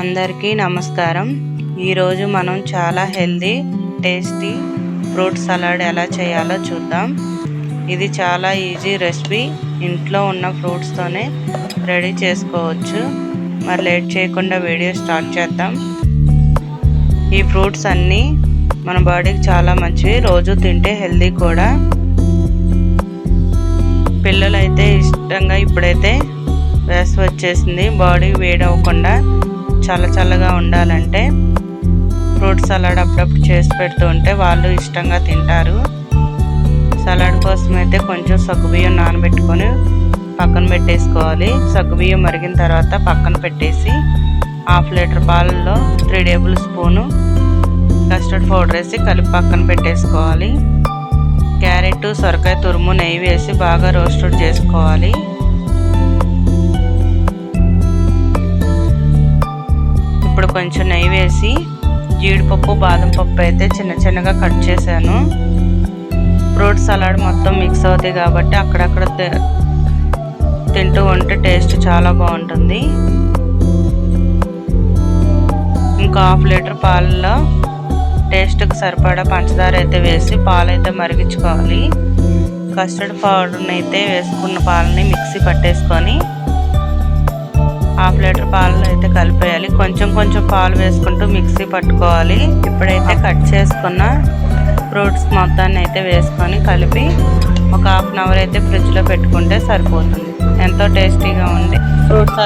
అందరికీ నమస్కారం. ఈరోజు మనం చాలా హెల్దీ టేస్టీ ఫ్రూట్ సలాడ్ ఎలా చేయాలో చూద్దాం. ఇది చాలా ఈజీ రెసిపీ. ఇంట్లో ఉన్న ఫ్రూట్స్తోనే రెడీ చేసుకోవచ్చు. మరి లేట్ చేయకుండా వీడియో స్టార్ట్ చేద్దాం. ఈ ఫ్రూట్స్ అన్నీ మన బాడీకి చాలా మంచివి. రోజు తింటే హెల్దీ కూడా. పిల్లలైతే ఇష్టంగా, ఇప్పుడైతే వేసవి వచ్చేసింది, బాడీ వేడవకుండా చల్లగా ఉండాలంటే ఫ్రూట్ సలాడ్ అప్పుడప్పుడు చేసి పెడుతూ ఉంటే వాళ్ళు ఇష్టంగా తింటారు. సలాడ్ కోసం అయితే కొంచెం సగ్గుబియ్యం నానబెట్టుకొని పక్కన పెట్టేసుకోవాలి. సగ్గుబియ్యం మరిగిన తర్వాత పక్కన పెట్టేసి 1/2 లీటర్ పాలలో 3 టేబుల్ స్పూను కస్టర్డ్ పౌడర్ వేసి కలిపి పక్కన పెట్టేసుకోవాలి. క్యారెట్, సొరకాయ తురుము, నెయ్యి వేసి బాగా రోస్టెడ్ చేసుకోవాలి. ఇప్పుడు కొంచెం నెయ్యి వేసి జీడిపప్పు, బాదం పప్పు అయితే చిన్నగా కట్ చేశాను. ఫ్రూట్ సలాడ్ మొత్తం మిక్స్ అవుతాయి కాబట్టి అక్కడక్కడ తింటూ ఉంటే టేస్ట్ చాలా బాగుంటుంది. ఇంకా 1/2 లీటర్ పాలలో టేస్ట్కి సరిపడా పంచదార అయితే వేసి పాలైతే మరిగించుకోవాలి. కస్టర్డ్ పౌడర్ని అయితే వేసుకున్న పాలని మిక్సీ పట్టేసుకొని 1/2 లీటర్ పాలలో అయితే కలిపేయాలి. కొంచెం పాలు వేసుకుంటూ మిక్సీ పట్టుకోవాలి. ఇప్పుడైతే కట్ చేసుకున్న ఫ్రూట్స్ మొత్తాన్ని అయితే వేసుకొని కలిపి ఒక 1/2 అవర్ అయితే ఫ్రిడ్జ్లో పెట్టుకుంటే సరిపోతుంది. ఎంతో టేస్టీగా ఉంది ఫ్రూట్స్.